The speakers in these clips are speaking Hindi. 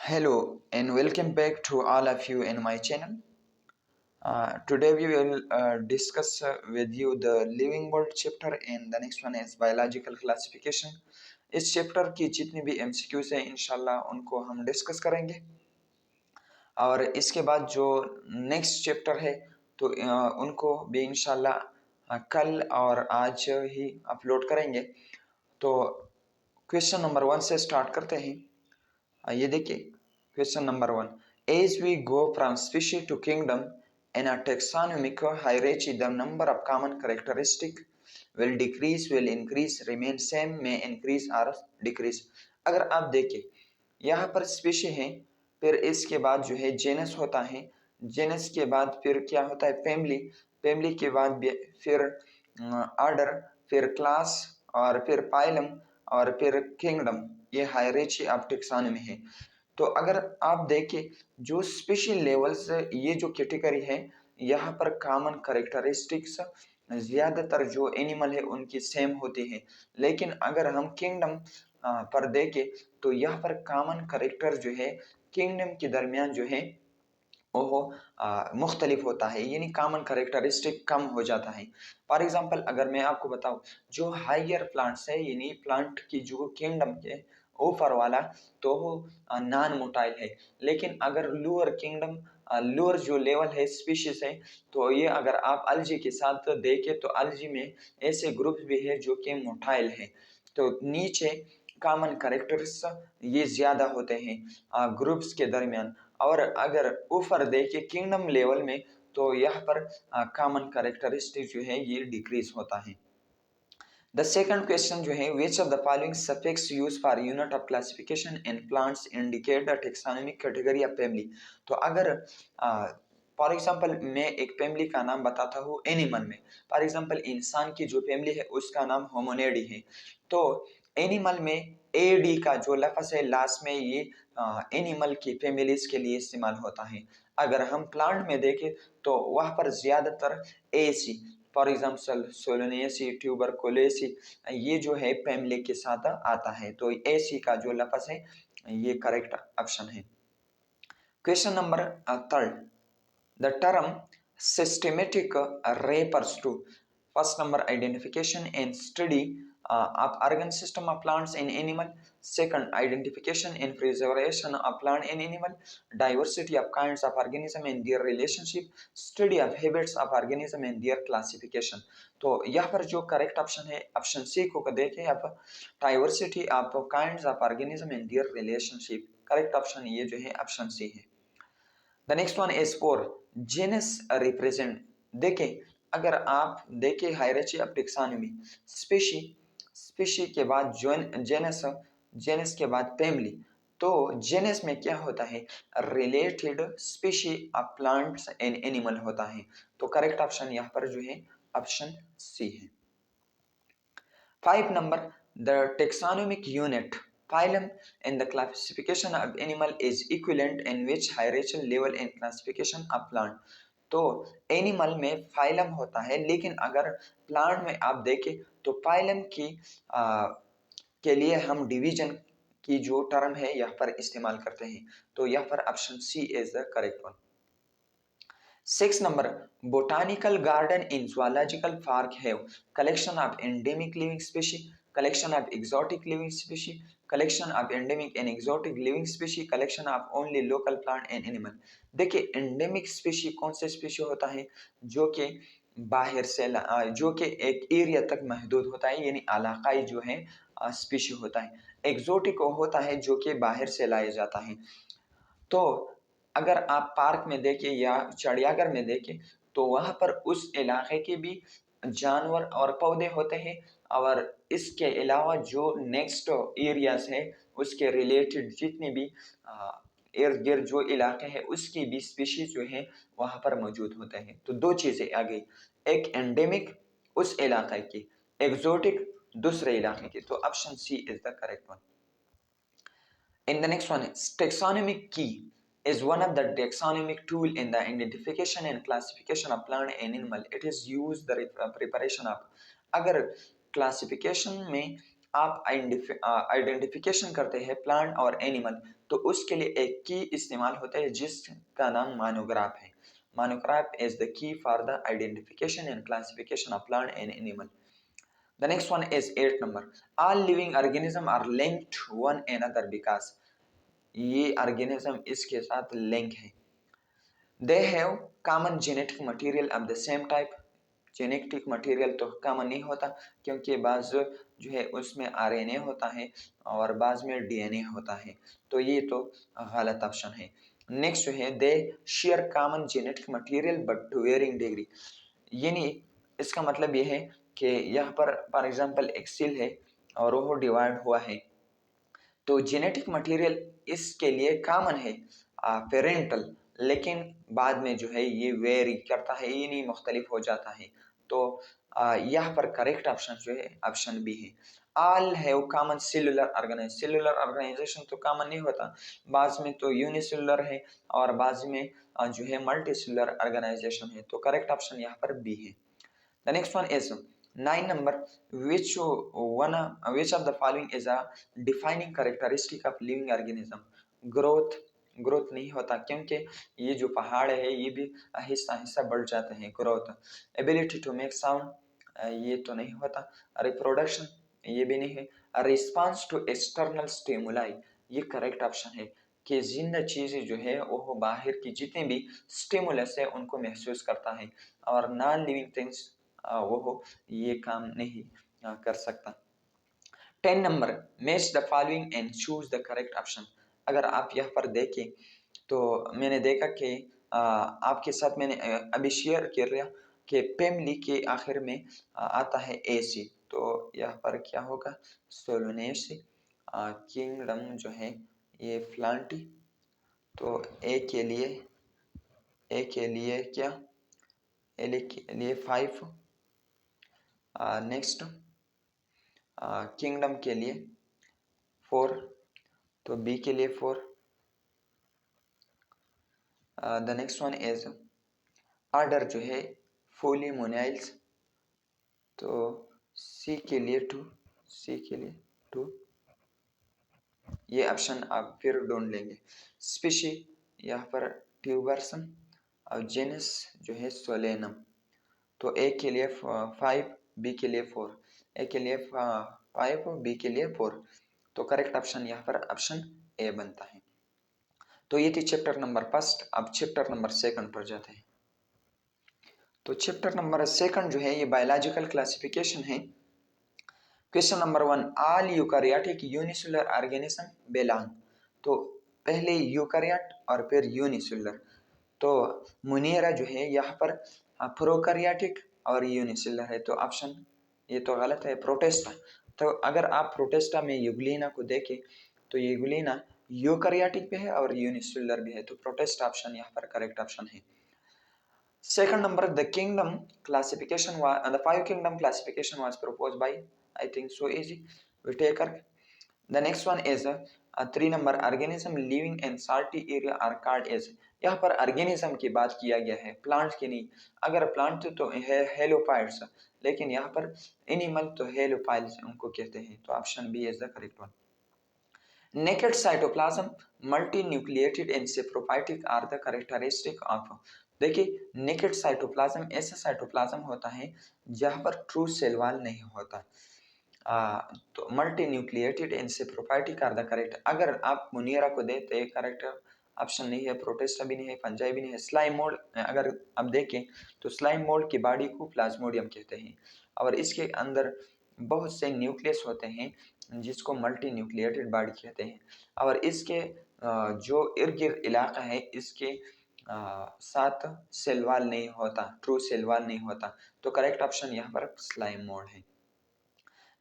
Hello and welcome back to all of you in my channel. Today we will discuss with you the living world chapter and the next one is biological classification. इस चैप्टर की जितनी भी MCQs हैं इंशाल्लाह उनको हम डिस्कस करेंगे और इसके बाद जो नेक्स्ट चैप्टर है तो उनको भी इंशाल्लाह कल और आज ही अपलोड करेंगे। तो क्वेश्चन नंबर 1 से स्टार्ट करते हैं। ये देखिए question number 1, as we go from species to kingdom in a taxonomic hierarchy the number of common characteristic will decrease, will increase, remain same, may increase or decrease। अगर आप देखें यहाँ पर स्पीशी है, फिर इसके बाद जो है जेनस होता है, जेनस के बाद फिर क्या होता है फैमिली, फैमिली के बाद फिर ऑर्डर, फिर क्लास और फिर पाइलम और फिर किंगडम। ये हायरार्ची ऑफ टैक्सोनॉमी है। तो अगर आप देखें जो स्पेशल लेवल्स ये जो कैटेगरी है यहाँ पर कॉमन कैरेक्टरिस्टिक्स ज्यादातर जो एनिमल है उनकी सेम होती है, लेकिन अगर हम किंगडम पर देखें तो यहाँ पर कॉमन कैरेक्टर जो है किंगडम के दरमियान जो है वो मुख्तलिफ होता है, यानी कॉमन कैरेक्टरिस्टिक कम हो जाता है। फॉर एग्जांपल अगर मैं आपको बताऊं जो हायर प्लांट्स है यानी प्लांट की जो किंगडम के ऊपर वाला तो वो नॉन मोटाइल है, लेकिन अगर लोअर किंगडम लोअर जो लेवल है स्पीशीज है तो ये अगर आप अलजी के साथ देखें तो अलजी में ऐसे ग्रुप भी है जो कि मोटाइल है। तो नीचे कॉमन कैरेक्टर्स ये ज्यादा होते हैं ग्रुप्स के दरमियान, और अगर ऊपर देखिए किंगडम लेवल में तो यहाँ पर कॉमन कैरेक्टरिस्टिक जो है ये डिक्रीज होता है। द सेकंड क्वेश्चन जो है which of the following suffix use for unit of classification in plants indicate the taxonomic category of family. तो अगर फॉर एग्जांपल मैं एक फैमिली का नाम बताता हूँ एनिमल में, फॉर एग्जांपल इंसान की जो फैमिली है उसका नाम होमोनेडी है, तो एनिमल में एडी का जो लफ्ज़ है लास्ट में ये एनिमल की फैमिलीज के लिए इस्तेमाल होता है। अगर हम प्लांट में देखें तो वहाँ पर ज्यादातर एसी फॉर एग्जाम्पल सोलोनेसी, ट्यूबरकुलोसी ये जो है फैमिली के साथ आता है, तो एसी का जो लफ्ज़ है ये करेक्ट ऑप्शन है। Question number third, the term systematic refers to first number identification and study of organ system of plants in animal, second identification and preservation of plant in animal, diversity of kinds of organism and their relationship, study of habits of organism and their classification। तो यहाँ पर जो करेक्ट ऑप्शन है ऑप्शन सी को देखें आप, diversity of kinds of organism and their relationship, correct option ये जो है ऑप्शन सी है। The next one is four, genus represent. देखें अगर आप देखें hierarchy of taxonomy, species, species के बाद जेनस, जेनस के बाद फैमिली, तो जेनस में क्या होता है related species of plants and animal होता है, तो करेक्ट ऑप्शन यहाँ पर जो है ऑप्शन सी है। 5 number, the taxonomic unit phylum in the classification of animal is equivalent in which hierarchical level in classification of plant। तो एनिमल में फाइलम होता है, लेकिन अगर प्लांट में आप देखें तो फाइलम की के लिए हम डिवीजन की जो टर्म है यहाँ पर इस्तेमाल करते हैं, तो यहाँ पर option C is the correct one. 6 number, botanical garden in zoological park have collection of endemic living species, collection of exotic living species, collection of endemic and exotic living species, collection of only local plant and animal। देखिए एंडेमिक स्पीशी कौन से स्पीशी होता है जो कि बाहर से जो कि एक एरिया तक महदूद होता है यानी इलाकाई जो है स्पीशी होता है, एक्सोटिक होता है जो कि बाहर से लाया जाता है। तो अगर आप पार्क में देखें या चिड़ियाघर में देखें तो वहाँ पर उस इलाके के भी जानवर और पौधे होते हैं, और इसके अलावा जो नेक्स्ट एरियाज है उसके रिलेटेड जितने भी इर्द गिर्द जो इलाके हैं उसकी भी स्पीशीज जो है वहाँ पर मौजूद होते हैं। तो दो चीज़ें आ गई, एक एंडेमिक उस इलाके की, एक्सोटिक दूसरे इलाके की, तो option C is the correct one. In the next one, taxonomic key is one of the taxonomic tool in the identification and classification of plant and animal. It is used the preparation of। अगर क्लासिफिकेशन में आप आइडेंटिफिकेशन करते हैं प्लांट और एनिमल, तो उसके लिए एक की इस्तेमाल होता है जिसका नाम मोनोग्राफ है। Monograph is the key for the identification and classification of plant and animal. The next one is 8 number. All living organisms are linked to one another because ये organism इसके साथ link है। They have common genetic material of the same type. Genetic material तो कॉमन नहीं होता क्योंकि बाज जो है उसमें आरएनए होता है और बाज में डीएनए होता है, तो ये तो गलत ऑप्शन है। नेक्स्ट जो है they share common genetic material but to varying degree, यानी इसका मतलब ये है कि यहाँ पर फॉर एग्जांपल एक सेल है और वो डिवाइड हुआ है, तो जेनेटिक मटेरियल इसके लिए कॉमन है पेरेंटल, लेकिन बाद में जो है ये वेरी करता है, ये नहीं मुख्तलिफ हो जाता है। तो यहाँ पर करेक्ट ऑप्शन जो है ऑप्शन बी है। All have common cellular organization, cellular organization तो कॉमन नहीं होता, बाद में तो यूनिसेलुलर है और बाद में जो है मल्टी सेलुलर ऑर्गेनाइजेशन है, तो करेक्ट ऑप्शन यहाँ पर बी है। The next one is 9 number, which of the following is a defining characteristic of living organism? Growth, growth नहीं होता क्योंकि ये जो पहाड़ है ये भी आहिस्ता आहिस्ता बढ़ जाते हैं। Growth, ability to make sound ये तो नहीं होता, रिप्रोडक्शन ये भी नहीं है, रिस्पॉन्स टू एक्सटर्नल स्टिमुलाई ये करेक्ट ऑप्शन है कि जिंदा चीजें जो है वो बाहर की जितने भी स्टिमुलस है उनको महसूस करता है, और नॉन लिविंग थिंग्स वो ये काम नहीं कर सकता। 10 number, match the following and choose the correct option. अगर आप यहाँ पर देखें तो मैंने देखा कि आपके साथ मैंने अभी शेयर कर लिया कि फैमिली के आखिर में आता है एसी, तो यहाँ पर क्या होगा सोलोनेसी, किंगडम जो है ये फ्लांटी, तो ए के लिए क्या, ए के लिए 5, नेक्स्ट किंगडम के लिए 4, तो बी के लिए 4। The next one is order जो है फोलीमोनाइल्स, तो सी के लिए 2, सी के लिए 2, ये ऑप्शन आप फिर ढूंढ लेंगे। स्पीशी यहाँ पर ट्यूबरसन और जेनस जो है सोलेनम, तो ए के लिए 5, बी के लिए 4, ए के लिए 5, बी के लिए 4, तो करेक्ट ऑप्शन यहाँ पर ऑप्शन ए बनता है। तो ये थी चैप्टर नंबर फर्स्ट। अब चैप्टर नंबर सेकंड पर जाते हैं। तो चैप्टर नंबर सेकंड जो है ये बायोलॉजिकल क्लासिफिकेशन है। Question number 1, all eukaryotic unicellular organism belong, तो पहले यूकारियोट और फिर यूनिसेलुलर, तो मुनीरा जो है यहाँ पर प्रोकारियोटिक और यूनिसेलुलर है, तो ऑप्शन ये तो गलत है, प्रोटेस्टा। तो अगर आप प्रोटेस्टा में यूग्लिना को देखें तो यूग्लिना यूकारियोटिक भी है और यूनिसेलुलर भी है, तो प्रोटेस्ट ऑप्शन यहाँ पर करेक्ट ऑप्शन है। Second number, the kingdom classification was the five kingdom classification was proposed by, I think so easy, Whitaker. The next one is 3 number, organism living in salty area are called as, यहाँ पर organism की बात किया गया है, प्लांट की नहीं। अगर प्लांट तो है हेलोपाइड्स, लेकिन यहाँ पर एनिमल तो हेलोपाइड्स उनको कहते हैं, तो option B is the correct one. Naked cytoplasm, multinucleated and saprophytic are the characteristic of, देखिए नेकेड साइटोप्लाज्म ऐसा साइटोप्लाज्म होता है जहाँ पर ट्रू सेल वॉल नहीं होता, तो multi nucleated and saprophytic are the correct. अगर आप मुनियरा को देते करेक्ट ऑप्शन नहीं है, प्रोटेस्टा भी नहीं है, फंजाई भी नहीं है। स्लाइम मोल्ड अगर आप देखें तो स्लाइम मोल्ड की बॉडी को प्लाज्मोडियम कहते हैं और इसके अंदर बहुत से न्यूक्लियस होते हैं जिसको मल्टी न्यूक्लिएटेड बॉडी कहते हैं, और इसके जो इर्द गिर्द इलाका है इसके साथ सेल वॉल नहीं होता, ट्रू सेल वॉल नहीं होता, तो करेक्ट ऑप्शन यहाँ पर स्लाइम मोल्ड है।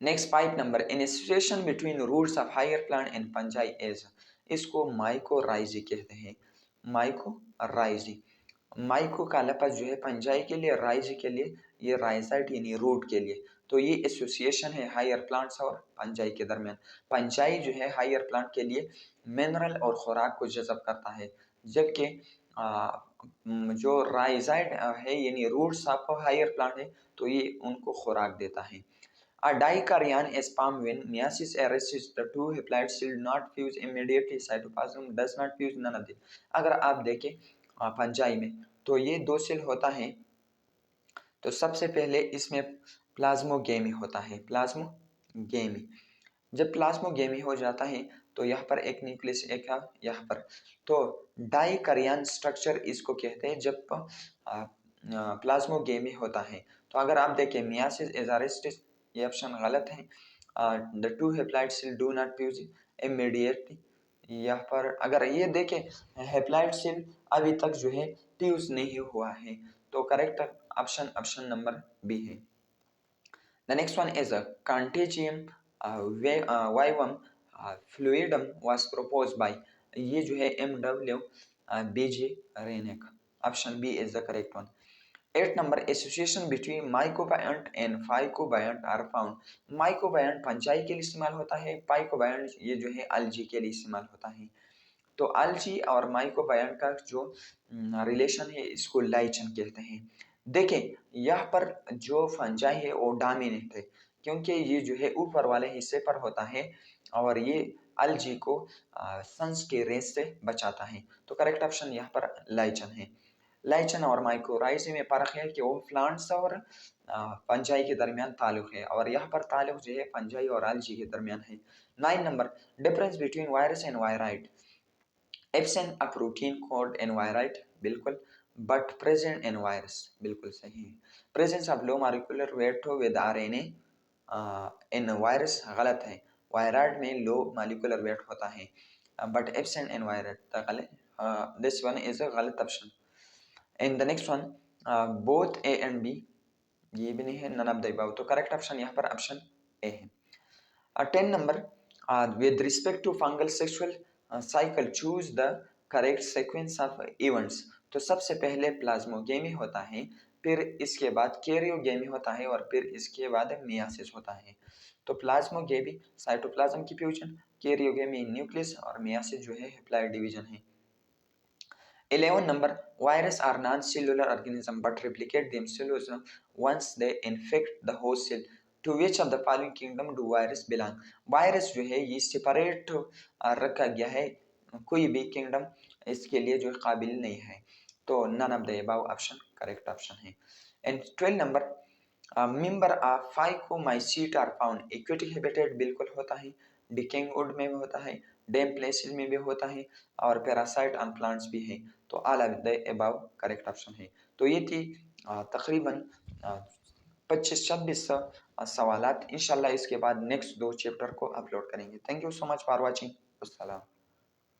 Next 5 number, in association between roots of higher plant and fungi as, इसको माइकोराइजी कहते हैं, माइकोराइजी। माइको का लफज जो है फंजाई के लिए, राइजी के लिए, ये राइजाइट यानी रूट के लिए, तो ये एसोसिएशन है हायर प्लांट्स और फंजाई के दरमियान। फंजाई जो है हायर प्लांट के लिए मिनरल और खुराक को जज़ब करता है, जबकि जो राइजाइट है यानी रूट्स ऑफ हायर प्लांट है तो ये उनको खुराक देता है। A dikaryon sperm when meiosis arises, the two haploids still not fuse immediately. Cytoplasm does not fuse none of them. अगर आप देखें फंजाई में तो ये दो सेल होता है, तो सबसे पहले इसमें प्लाज्मोगेमी होता है। प्लाज्मोगेमी, जब प्लाज्मोगेमी हो जाता है तो यहाँ पर एक न्यूक्लियस एक है यहाँ पर, तो डाइकरियन स्ट्रक्चर इसको कहते हैं जब प्लाज्मोगेमी होता है। तो अगर आप देखें मियासिस एजारिस्टिस, ये ऑप्शन गलत है। The two haploid cell do not fuse immediately, यहाँ पर अगर ये देखें हेप्लाइड सेल अभी तक जो है फ्यूज नहीं हुआ है, तो करेक्ट ऑप्शन नंबर बी है। The next one is a contagium vivum fluidum was proposed by, ये जो है MW BG Reinach. Option B is the correct one. 8 number, association between mycobiont and phycobiont are found. mycobiont fungi के लिए इस्तेमाल होता है, phycobiont ये जो है algae के लिए इस्तेमाल होता है। तो algae और mycobiont का जो रिलेशन है इसको लाइचन कहते हैं। देखें यहाँ पर जो फंजाई है वो डोमिनेंट है, क्योंकि ये जो है ऊपर वाले हिस्से पर होता है और ये algae को सन्स के रेस से बचाता है। तो करेक्ट ऑप्शन यहाँ पर लाइचन है। लाइचन और माइकोराइज़ी में फ़र्क है कि वो प्लांट्स और फंजाई के दरमियान ताल्लुक है, और यहाँ पर ताल्लुक जो है फंजाई और algae के दरमियान है। 9 number, difference between virus and wired. Absent a protein code in wired, बिल्कुल, बट प्रेजेंट इन वायरस, बिल्कुल सही है। Presence of low molecular weight with RNA in virus गलत है, वायराइड में लो मॉलिक्यूलर वेट होता है, बट एब्सेंट इन वायराइड गलत, दिस वन इज अ गलत option. And the next one, both A and B, ये भी नहीं है, नन ऑफ द अबव, तो करेक्ट ऑप्शन यहाँ पर ऑप्शन ए है। 10 number, with respect to fungal sexual cycle choose the correct sequence of events। तो सबसे पहले प्लाज्मोगेमी होता है, फिर इसके बाद कैरियोगेमी होता है और फिर इसके बाद मियासिस होता है। तो प्लाज्मोगेमी साइटोप्लाज्म की फ्यूजन, कैरियोगेमी न्यूक्लियस और मियासिस जो है हैप्लॉइड डिवीजन है। 11 number, virus are non-cellular organism but replicate themselves once they infect the host cell. To which of the following kingdom do virus belong? Virus जो है ये सेपरेट रखा गया है, कोई भी किंगडम इसके लिए जो काबिल नहीं है, तो none of the above option correct option है। And 12 number, member of phycomycete are found. Aquatic habitat बिल्कुल होता है, डिकेइंग वुड में भी होता है, डैम प्लेसेस में भी होता है और पैरासाइट ऑन प्लांट्स भी है, तो all of the above correct option है। तो ये थी तकरीबन 25-26 सवालात। इंशाल्लाह इसके बाद नेक्स्ट 2 चैप्टर को अपलोड करेंगे। Thank you so much for watching. अस्सलाम।